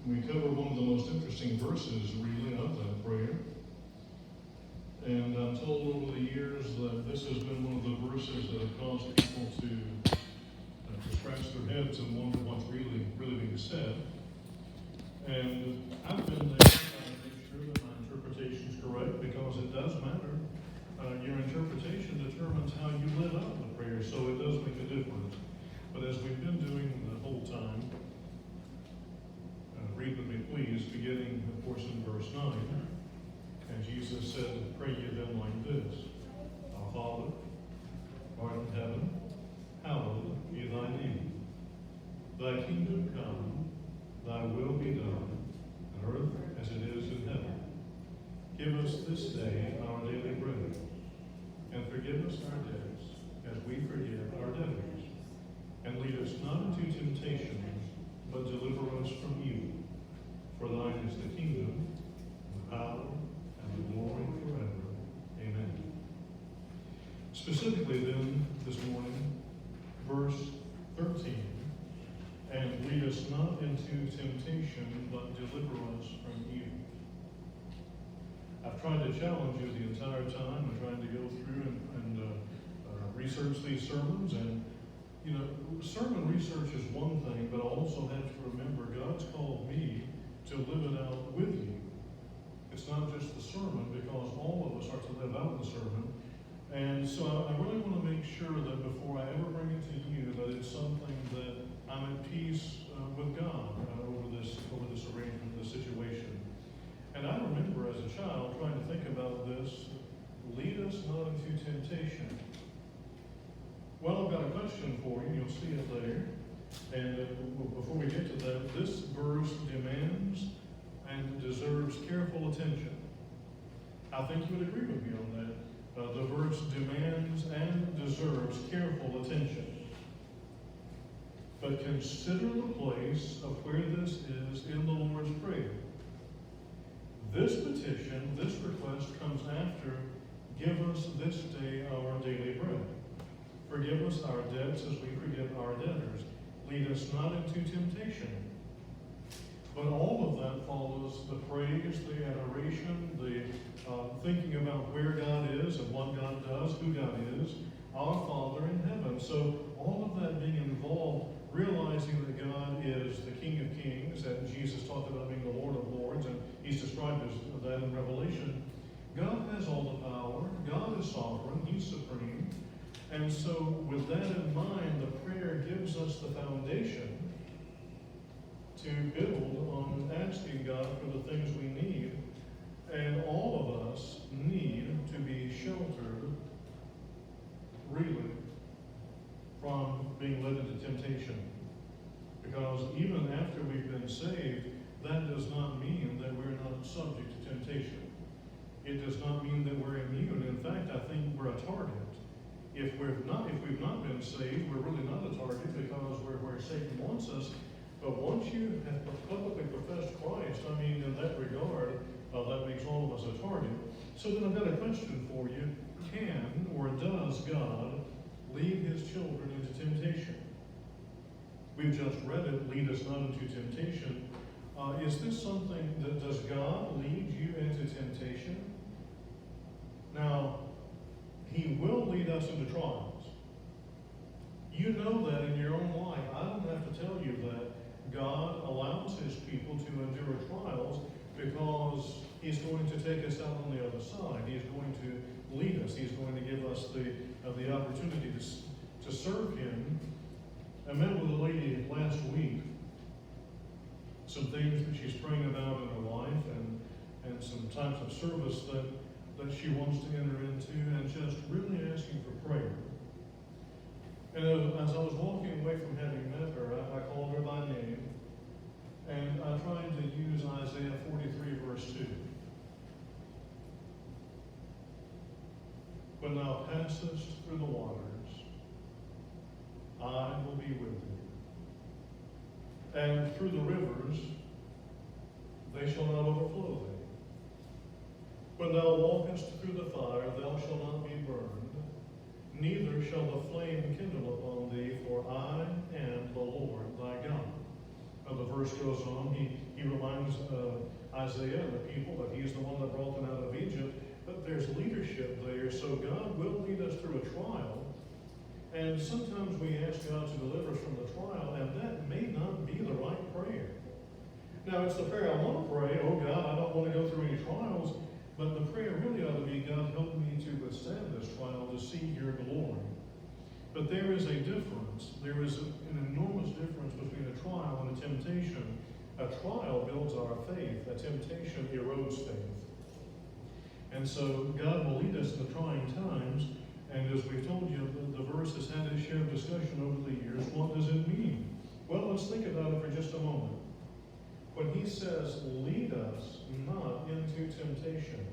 We cover one of the most interesting verses, really, of that prayer. And I'm told over the years that this has been one of the verses that have caused people to scratch their heads and wonder what's really being said. And I've been there trying to make sure that my interpretation is correct, because it does matter. Your interpretation determines how you live out the prayer, so it does make a difference. But as we've been doing the whole time, read with me, please, beginning, of course, in verse 9. And Jesus said, "Pray ye then like this: Our Father, art in heaven, hallowed be thy name. Thy kingdom come, thy will be done, on earth as it is in heaven. Give us this day our daily bread, and forgive us our debts, as we forgive our debtors. And lead us not into temptation, but deliver us from evil. For thine is the kingdom, the power, and the glory forever. Amen." Specifically then, this morning, verse 13. "And lead us not into temptation, but deliver us from evil." I've tried to challenge you the entire time. I'm trying to go through and research these sermons. And, you know, sermon research is one thing, but I also have to remember God's called me to live it out with you. It's not just the sermon, because all of us are to live out the sermon. And so I really want to make sure that before I ever bring it to you, that it's something that I'm at peace with God over this arrangement, this situation. And I remember as a child trying to think about this: lead us not into temptation. Well, I've got a question for you. You'll see it there. And before we get to that, this verse demands and deserves careful attention. I think you would agree with me on that. The verse demands and deserves careful attention. But consider the place of where this is in the Lord's Prayer. This petition, this request comes after, "Give us this day our daily bread. Forgive us our debts as we forgive our debtors. Lead us not into temptation." But all of that follows the praise, the adoration, the thinking about where God is and what God does, who God is, our Father in heaven. So all of that being involved, realizing that God is the King of Kings, and Jesus talked about being the Lord of Lords, and he's described as that in Revelation. God has all the power. God is sovereign. He's supreme. And so with that in mind, the prayer gives us the foundation to build on asking God for the things we need. And all of us need to be sheltered, really, from being led into temptation. Because even after we've been saved, that does not mean that we're not subject to temptation. It does not mean that we're immune. In fact, I think we're a target. If we've not been saved, we're really not a target, because we're where Satan wants us. But once you have publicly professed Christ, in that regard, that makes all of us a target. So then I've got a question for you. Can or does God lead his children into temptation? We've just read it, "Lead us not into temptation." Is this something that, does God lead you into temptation? Now, he will lead us into trials. You know that in your own life. I don't have to tell you that. God allows his people to endure trials because he's going to take us out on the other side. He's going to lead us. He's going to give us the opportunity to serve him. I met with a lady last week. Some things that she's praying about in her life, and some types of service that she wants to enter into, and just really asking for prayer. And as I was walking away from having met her, I called her by name, and I tried to use Isaiah 43, verse 2. "When thou passest through the waters, I will be with thee. And through the rivers, they shall not overflow thee. When thou walkest through the fire, thou shalt not be burned, neither shall the flame kindle upon thee, for I am the Lord thy God." Now the verse goes on, he Isaiah and the people that he's the one that brought them out of Egypt, but there's leadership there, so God will lead us through a trial. And sometimes we ask God to deliver us from the trial, and that may not be the right prayer. Now, it's the prayer I want to pray, oh God, I don't want to go through any trials, but the prayer really ought to be, God, help me to withstand this trial, to see your glory. But there is a difference. There is an enormous difference between a trial and a temptation. A trial builds our faith. A temptation erodes faith. And so God will lead us in the trying times. And as we've told you, the verse has had its share of discussion over the years. What does it mean? Well, let's think about it for just a moment. When he says, lead us not into temptation,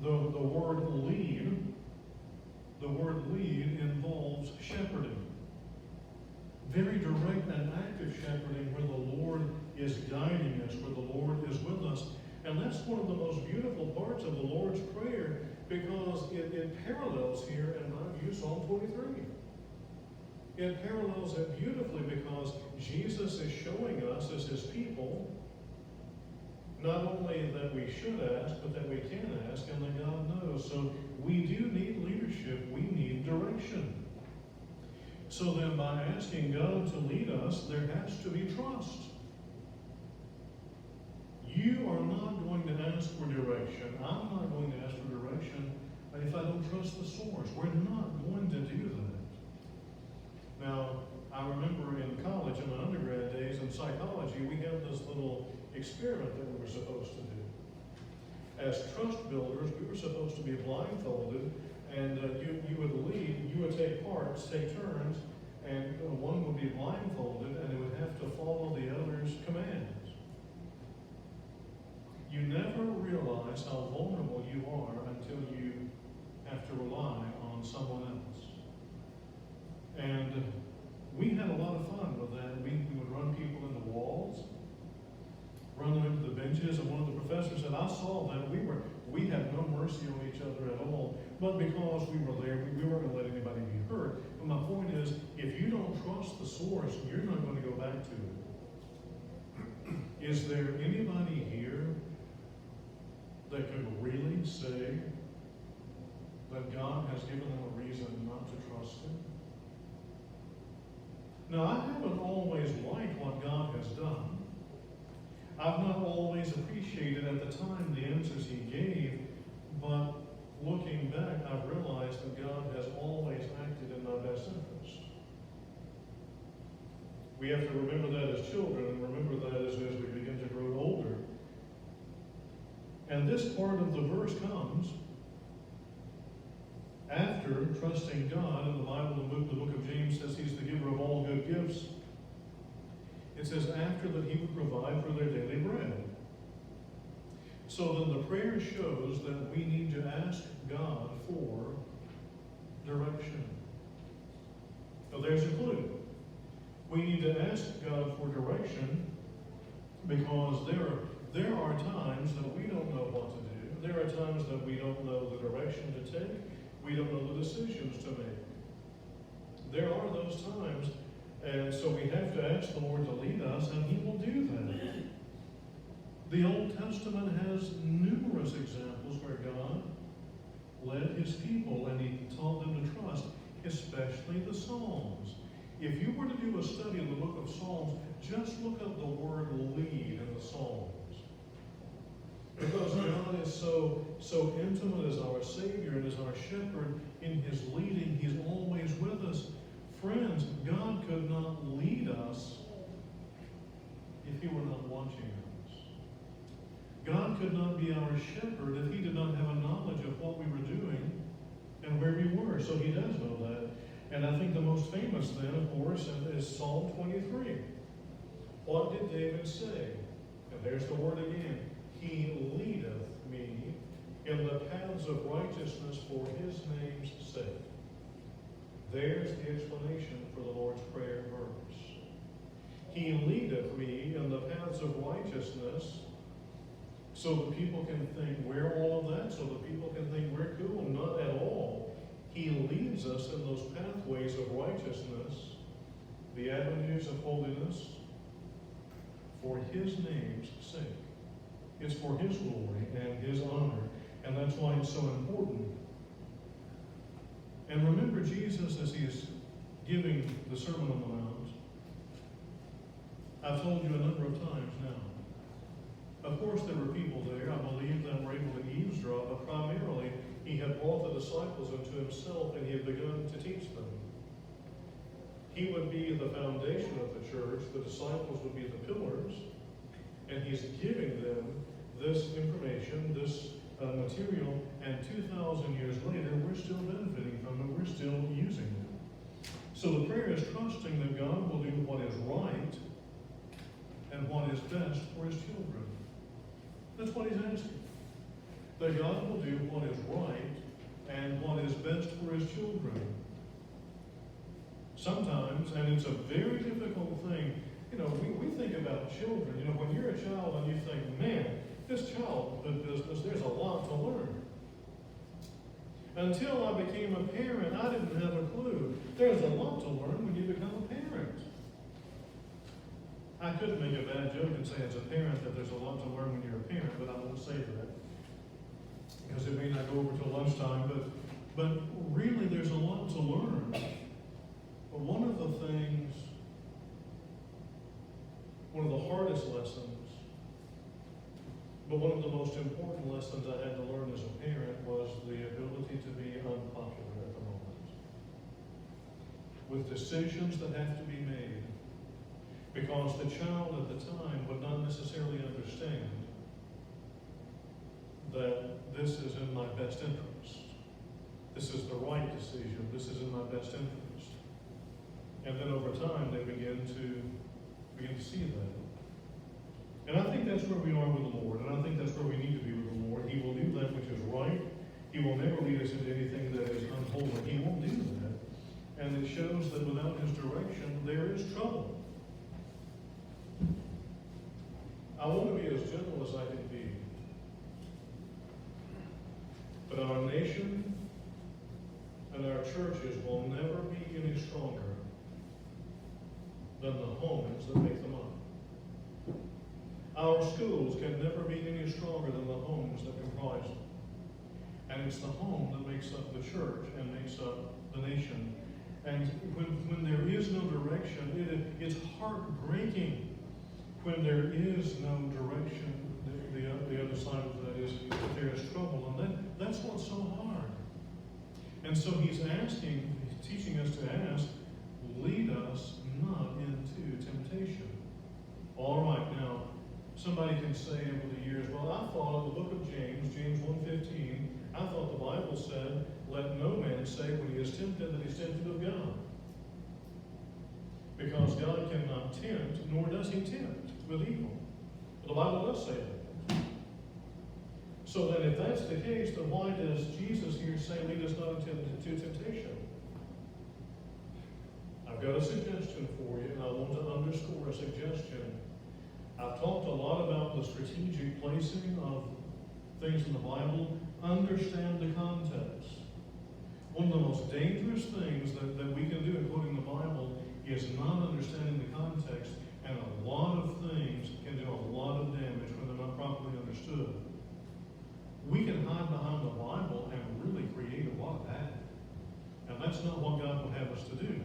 the word lead involves shepherding. Very direct and active shepherding where the Lord is guiding us, where the Lord is with us. And that's one of the most beautiful parts of the Lord's Prayer, because it parallels here in my view Psalm 23. It parallels it beautifully because Jesus is showing us as his people not only that we should ask, but that we can ask and that God knows. So we do need leadership. We need direction. So then by asking God to lead us, there has to be trust. You are not going to ask for direction. I'm not going to ask for direction if I don't trust the source. We're not going to do that. Now, I remember in college, in my undergrad days in psychology, we had this little experiment that we were supposed to do. As trust builders, we were supposed to be blindfolded, and you would lead, you would take parts, take turns, and one would be blindfolded, and it would have to follow the other's commands. You never realize how vulnerable you are until you have to rely on someone else. And we had a lot of fun with that. We would run people into walls, run them into the benches, and one of the professors said, I saw that. We had no mercy on each other at all. But because we were there, we weren't going to let anybody be hurt. But my point is, if you don't trust the source, you're not going to go back to it. Is there anybody here that could really say that God has given them a reason not to trust him? Now, I haven't always liked what God has done. I've not always appreciated at the time the answers he gave, but looking back, I've realized that God has always acted in my best interest. We have to remember that as children, and remember that as we begin to grow older. And this part of the verse comes after trusting God. In the Bible, the book of James says he's the giver of all good gifts. It says after that he would provide for their daily bread. So then the prayer shows that we need to ask God for direction. Now there's a clue. We need to ask God for direction because there are times that we don't know what to do. There are times that we don't know the direction to take. We don't know the decisions to make. There are those times, and so we have to ask the Lord to lead us, and he will do that. The Old Testament has numerous examples where God led his people, and he taught them to trust, especially the Psalms. If you were to do a study of the book of Psalms, just look up the word lead in the Psalms. Because God is so intimate as our Savior and as our shepherd in his leading, he's always with us. Friends, God could not lead us if he were not watching us. God could not be our shepherd if he did not have a knowledge of what we were doing and where we were. So he does know that. And I think the most famous then, of course, is Psalm 23. What did David say? And there's the word again. He leadeth me in the paths of righteousness for his name's sake. There's the explanation for the Lord's Prayer verse. He leadeth me in the paths of righteousness, so that people can think we're all of that, so that people can think we're cool. Not at all. He leads us in those pathways of righteousness, the avenues of holiness, for his name's sake. It's for His glory and His honor. And that's why it's so important. And remember Jesus as He is giving the Sermon on the Mount. I've told you a number of times now. Of course, there were people there, I believe, that were able to eavesdrop, but primarily He had brought the disciples into Himself and He had begun to teach them. He would be the foundation of the church, the disciples would be the pillars, and He's giving them this information, this material, and 2,000 years later, we're still benefiting from it, we're still using it. So the prayer is trusting that God will do what is right and what is best for His children. That's what He's asking. That God will do what is right and what is best for His children. Sometimes, and it's a very difficult thing, we think about children. When you're a child and you think, man, this childhood business, there's a lot to learn. Until I became a parent, I didn't have a clue. There's a lot to learn when you become a parent. I could make a bad joke and say as a parent that there's a lot to learn when you're a parent, but I won't say that. Because it may not go over till lunchtime, but really there's a lot to learn. But one of the things, one of the hardest lessons, but one of the most important lessons I had to learn as a parent was the ability to be unpopular at the moment. With decisions that have to be made. Because the child at the time would not necessarily understand that this is in my best interest. This is the right decision. This is in my best interest. And then over time they begin to see that. And I think that's where we are with the Lord, and I think that's where we need to be with the Lord. He will do that which is right. He will never lead us into anything that is unholy. He won't do that. And it shows that without His direction, there is trouble. I want to be as gentle as I can be. But our nation and our churches will never be any stronger than the homes that make them up. Our schools can never be any stronger than the homes that comprise them. And it's the home that makes up the church and makes up the nation. And when there is no direction, it's heartbreaking when there is no direction. The other side of that is that there is trouble. And that's what's so hard. And so He's teaching us to ask, lead us not into temptation. All right, now, somebody can say over the years, well, I thought in the book of James 1:15, I thought the Bible said, let no man say when he is tempted that he's tempted of God. Because God cannot tempt, nor does He tempt with evil. But the Bible does say that. So then if that's the case, then why does Jesus here say, lead us not into temptation? I've got a suggestion for you, and I want to underscore a suggestion. I've talked a lot about the strategic placing of things in the Bible. Understand the context. One of the most dangerous things that we can do in quoting the Bible is not understanding the context, and a lot of things can do a lot of damage when they're not properly understood. We can hide behind the Bible and really create a lot of havoc. And that's not what God would have us to do.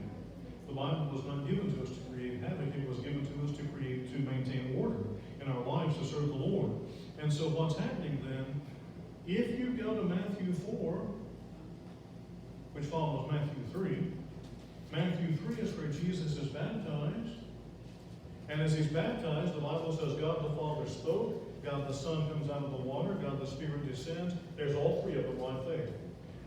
The Bible was not given to us to create havoc. It was given to us to maintain order in our lives to serve the Lord. And so what's happening then, if you go to Matthew 4, which follows Matthew 3, Matthew 3 is where Jesus is baptized. And as He's baptized, the Bible says God the Father spoke, God the Son comes out of the water, God the Spirit descends. There's all three of them right there.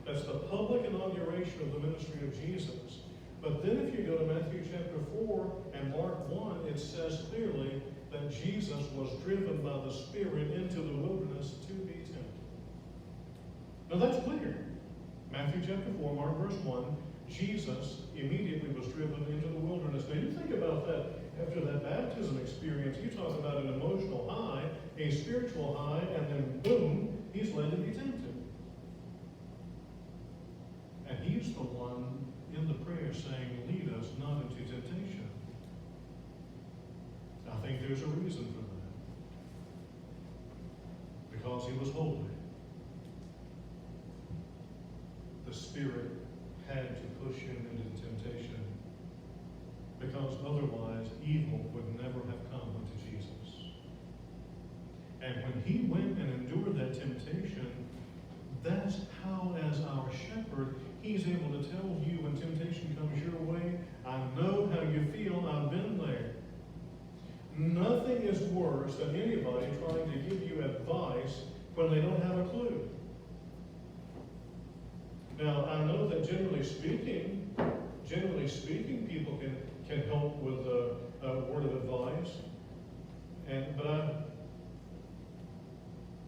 That's the public inauguration of the ministry of Jesus. But then if you go to Matthew chapter 4 and Mark 1, it says clearly that Jesus was driven by the Spirit into the wilderness to be tempted. Now that's clear. Matthew chapter 4, Mark verse 1, Jesus immediately was driven into the wilderness. Now you think about that. After that baptism experience, you talk about an emotional high, a spiritual high, and then boom, He's led to be tempted. And He's the one in the prayer saying, lead us not into temptation. I think there's a reason for because he was holy. The Spirit had to push him into temptation, because otherwise evil would never have come unto Jesus. And when he went and endured that temptation, that's how, as our shepherd, he's able to tell you when temptation comes your way, I know how you feel, I've been there. Nothing is worse than anybody trying to give you advice when they don't have a clue. Now, I know that generally speaking, people can help with a word of advice.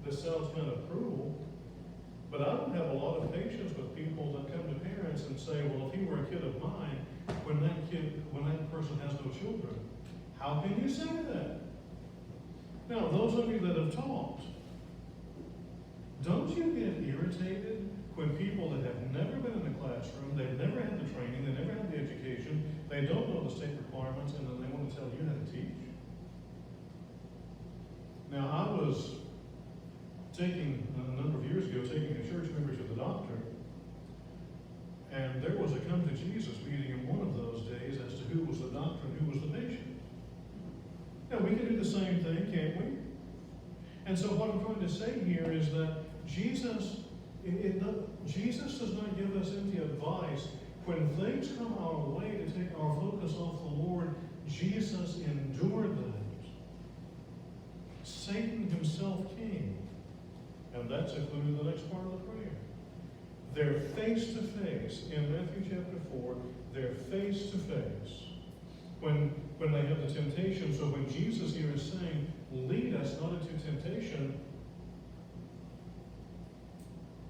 This sounds kind of cruel, but I don't have a lot of patience with people that come to parents and say, well, if he were a kid of mine, when that person has no children, how can you say that? Now, those of you that have taught, don't you get irritated when people that have never been in the classroom, they've never had the training, they never had the education, they don't know the state requirements, and then they want to tell you how to teach? Now, I was a number of years ago, taking a church member to the doctor, and there was a come to Jesus meeting in one of those days as to who was the doctor and who was the patient. Now, we can do the same thing, can't we? And so what I'm trying to say here is that Jesus does not give us empty advice. When things come our way to take our focus off the Lord, Jesus endured that. Satan himself came. And that's included in the next part of the prayer. They're face to face. In Matthew chapter 4, they're face to face when they have the temptation. So when Jesus here is saying, lead us not into temptation,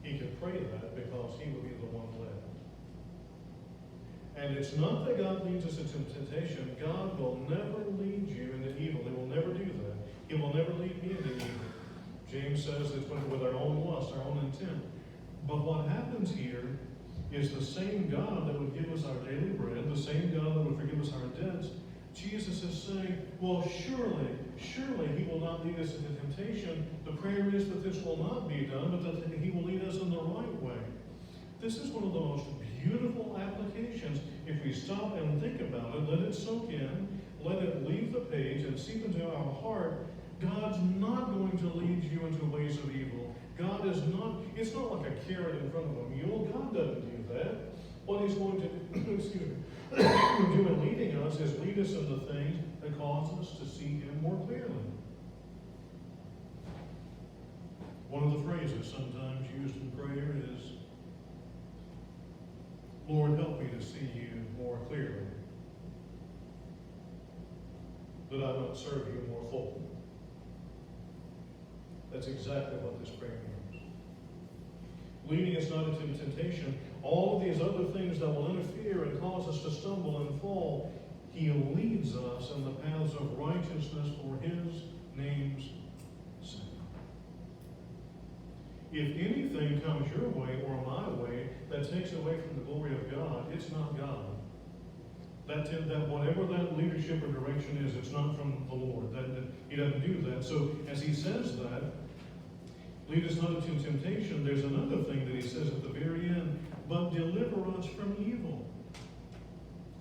he can pray that because he will be the one led. And it's not that God leads us into temptation. God will never lead you into evil. He will never do that. He will never lead me into evil. James says it's with our own lust, our own intent. But what happens here is the same God that would give us our daily bread, the same God that would forgive us our debts. Jesus is saying, well, surely he will not lead us into temptation. The prayer is that this will not be done, but that he will lead us in the right way. This is one of the most beautiful applications. If we stop and think about it, let it soak in, let it leave the page and seep into our heart, God's not going to lead you into ways of evil. God is not, it's not like a carrot in front of a mule. God doesn't do that. What he's going to do, do in leading us is lead us in the things that cause us to see him more clearly. One of the phrases sometimes used in prayer is, Lord, help me to see you more clearly, that I might serve you more fully. That's exactly what this prayer means. Leading us not into temptation, all of these other things that will interfere and cause us to stumble and fall, he leads us in the paths of righteousness for his name's sake. If anything comes your way or my way that takes away from the glory of God, it's not God. That whatever that leadership or direction is, it's not from the Lord. He doesn't do that. So as he says that, lead us not into temptation, there's another thing that he says at the very end, but deliver us from evil.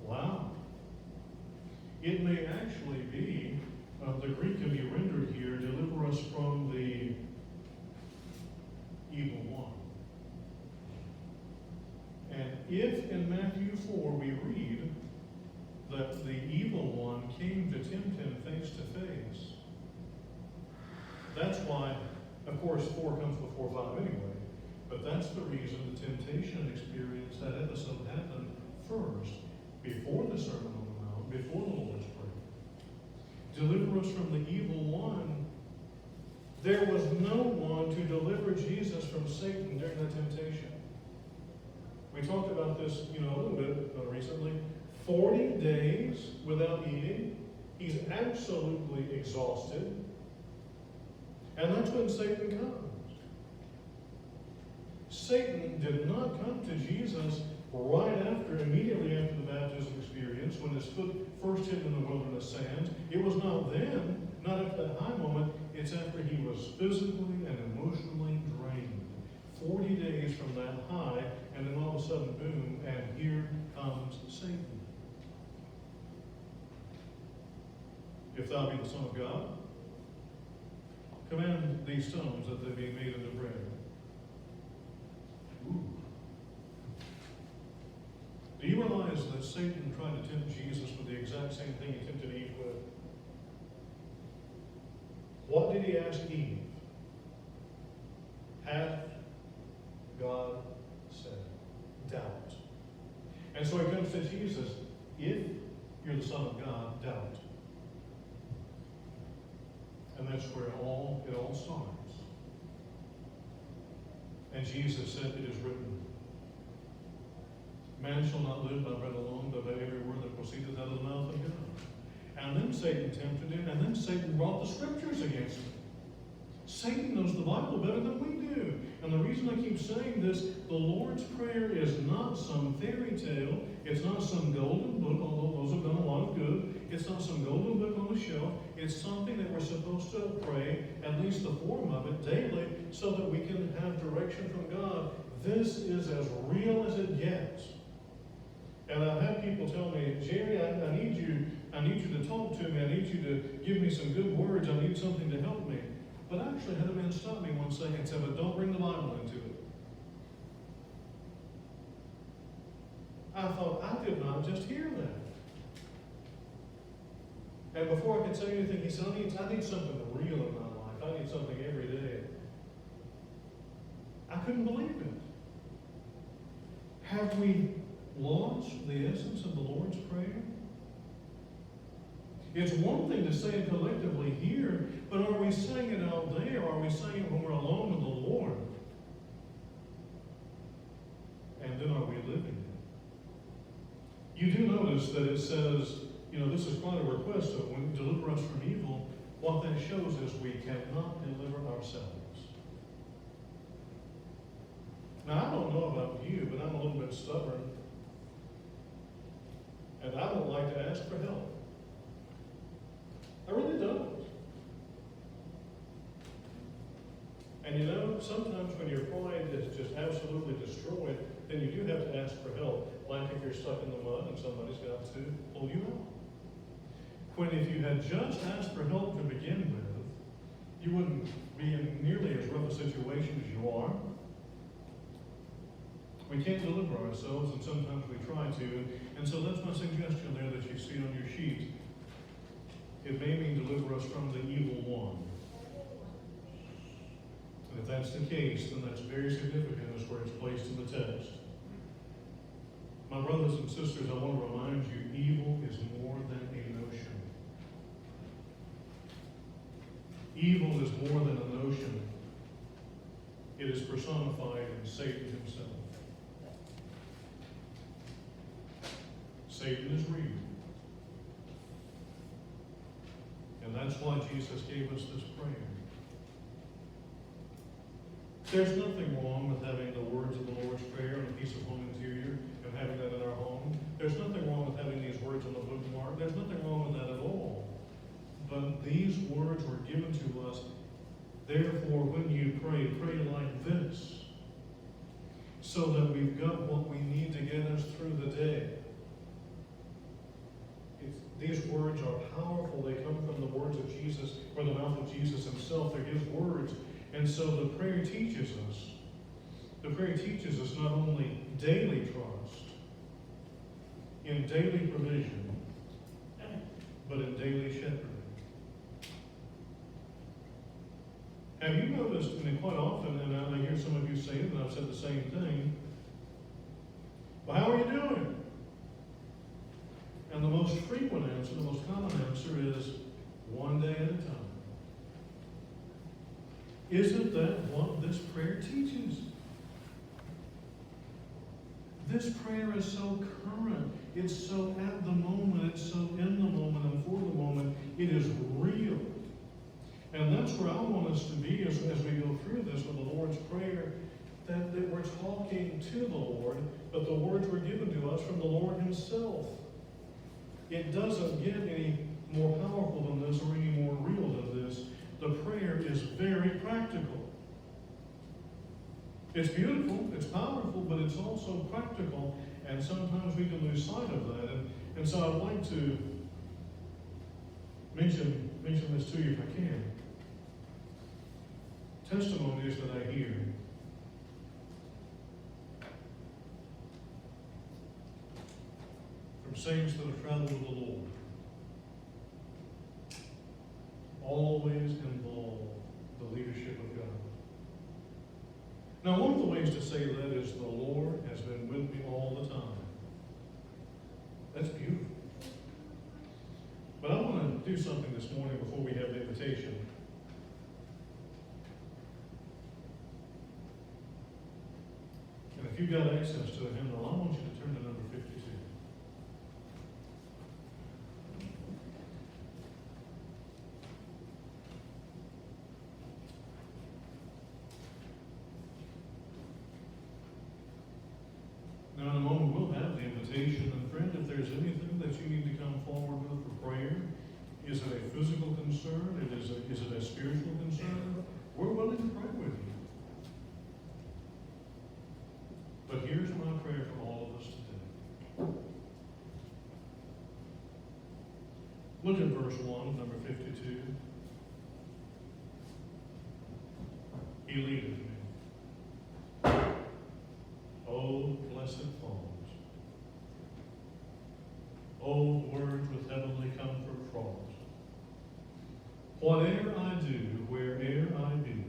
Wow. It may actually be, the Greek can be rendered here, deliver us from the evil one. And if in Matthew 4 we read that the evil one came to tempt him face to face, that's why, of course, 4 comes before 5 anyway, but that's the reason the temptation experience, that episode happened first, before the Sermon on the Mount, before the Lord's Prayer. Deliver us from the evil one. There was no one to deliver Jesus from Satan during that temptation. We talked about this, a little bit recently. 40 days without eating. He's absolutely exhausted. And that's when Satan comes. Satan did not come to Jesus immediately after the baptism experience, when his foot first hit in the wilderness sands. It was not then, not at that high moment. It's after he was physically and emotionally drained. 40 days from that high, and then all of a sudden, boom, and here comes Satan. If thou be the Son of God, command these stones that they be made into bread. Ooh. Do you realize that Satan tried to tempt Jesus with the exact same thing he tempted Eve with? What did he ask Eve? Hath God said? Doubt. And so he comes to Jesus. If you're the Son of God, doubt. And that's where it all starts. And Jesus said, it is written, man shall not live by bread alone, but by every word that proceedeth out of the mouth of God. And then Satan tempted him, and then Satan brought the scriptures against him. Satan knows the Bible better than we do. And the reason I keep saying this, the Lord's Prayer is not some fairy tale. It's not some golden book, although those have done a lot of good. It's not some golden book on the shelf. It's something that we're supposed to pray, at least the form of it, daily, so that we can have direction from God. This is as real as it gets. And I've had people tell me, Jerry, I need you to talk to me. I need you to give me some good words. I need something to help me. But I actually had a man stop me one second and say, but don't bring the Bible into it. I thought, I did not just hear that. And before I could say anything, he said, I need something real in my life. I need something every day. I couldn't believe it. Have we lost the essence of the Lord's Prayer? It's one thing to say it collectively here, but are we saying it out there? Are we saying it when we're alone with the Lord? And then are we living it? You do notice that it says, this is quite a request of when deliver us from evil. What that shows is we cannot deliver ourselves. Now, I don't know about you, but I'm a little bit stubborn. And I don't like to ask for help. I really don't. And sometimes when your pride is just absolutely destroyed, then you do have to ask for help. Like if you're stuck in the mud and somebody's got to pull you out. When if you had just asked for help to begin with, you wouldn't be in nearly as rough a situation as you are. We can't deliver ourselves, and sometimes we try to. And so that's my suggestion there that you see on your sheet. It may mean deliver us from the evil one. And if that's the case, then that's very significant as where it's placed in the text. My brothers and sisters, I want to remind you, evil is more than a notion. Evil is more than a notion. It is personified in Satan himself. Satan is real. And that's why Jesus gave us this prayer. There's nothing wrong with having the words of the Lord's Prayer on a piece of home interior and having that in our home. There's nothing wrong with having these words on the bookmark. There's nothing wrong with that at all. But these words were given to us. Therefore, when you pray, pray like this, so that we've got what we need to get us through the day. These words are powerful. They come from the words of Jesus, or the mouth of Jesus himself. They're his words. And so the prayer teaches us. The prayer teaches us not only daily trust, in daily provision, but in daily shepherding. Have you noticed, and quite often, and I hear some of you say it, and I've said the same thing, well, how are you doing? And the most frequent answer, the most common answer is one day at a time. Isn't that what this prayer teaches? This prayer is so current. It's so at the moment. It's so in the moment and for the moment. It is real. And that's where I want us to be as we go through this with the Lord's Prayer, that we're talking to the Lord, but the words were given to us from the Lord himself. It doesn't get any more powerful than this or any more real than this. The prayer It's beautiful, it's powerful, but it's also practical, and sometimes we can lose sight of that. And so I'd like to mention this to you if I can. Testimonies that I hear. From saints that have traveled with the Lord. Always involve the leadership of God. Now, one of the ways to say that is the Lord has been with me all the time. That's beautiful. But I want to do something this morning before we have the invitation. And if you've got access to a hymnal, I want you to turn to number 52. Now, in a moment, we'll have the invitation. And friend, if there's anything that you need to come forward with for prayer, is it a physical concern? Is it a spiritual concern? We're willing to pray with you. But here's my prayer for all of us today. Look at verse 1, number 52. He leadeth me. Oh, blessed psalms. Oh, words with heavenly comfort fraught. Whate'er I do, where'er I be,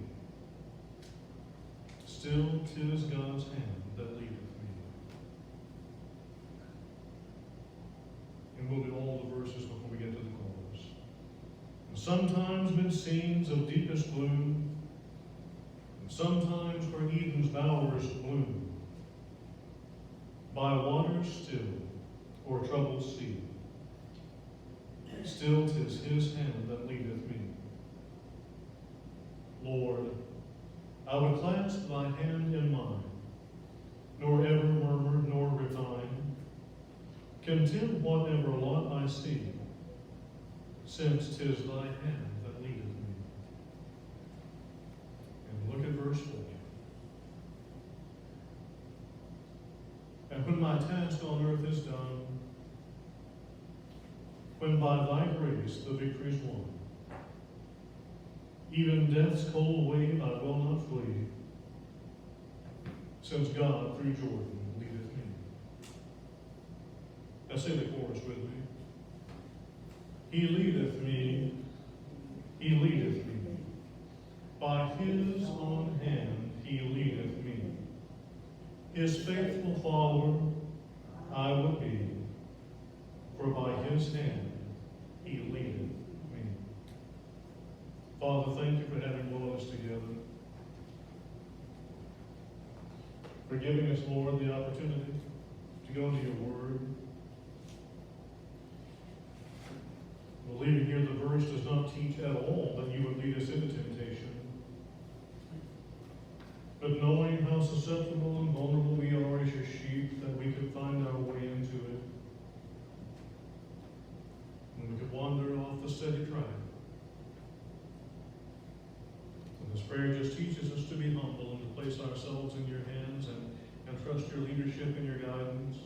still 'tis God's hand that leadeth me. And we'll do all the verses before we get to the chorus. And sometimes mid scenes of deepest gloom, and sometimes where Eden's bowers bloom, by waters still, or troubled sea, still 'tis his hand that leadeth me. Lord, I would clasp thy hand in mine, nor ever murmur nor repine, content whatever lot I see, since 'tis thy hand that leadeth me. And look at verse 4. And when my task on earth is done, when by thy grace the victory's won, even death's cold wave I will not flee, since God through Jordan leadeth me. Now say the chorus with me. He leadeth me, by his own hand he leadeth me. His faithful follower I will be, for by his hand he leadeth me. Father, thank you for having brought us together. For giving us, Lord, the opportunity to go into your word. Believing here the verse does not teach at all that you would lead us into temptation. But knowing how susceptible and vulnerable we are as your sheep, that we could find our way into it. And we could wander off the steady track. And this prayer just teaches us to be humble and to place ourselves in your hands and trust your leadership and your guidance.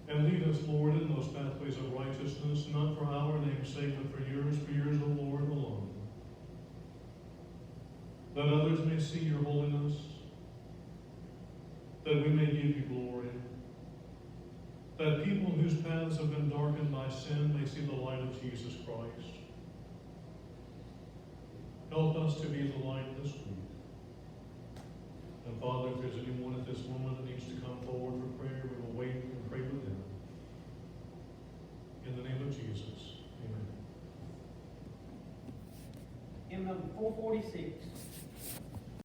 And lead us, Lord, in those pathways of righteousness, not for our name's sake, but for yours, O Lord, alone. That others may see your holiness, that we may give you glory, that people whose paths have been darkened by sin may see the light of Jesus Christ. Help us to be the light this week. And Father, if there's anyone at this moment that needs to come forward for prayer, we will wait and pray with them. In the name of Jesus, amen. Hymn number 446.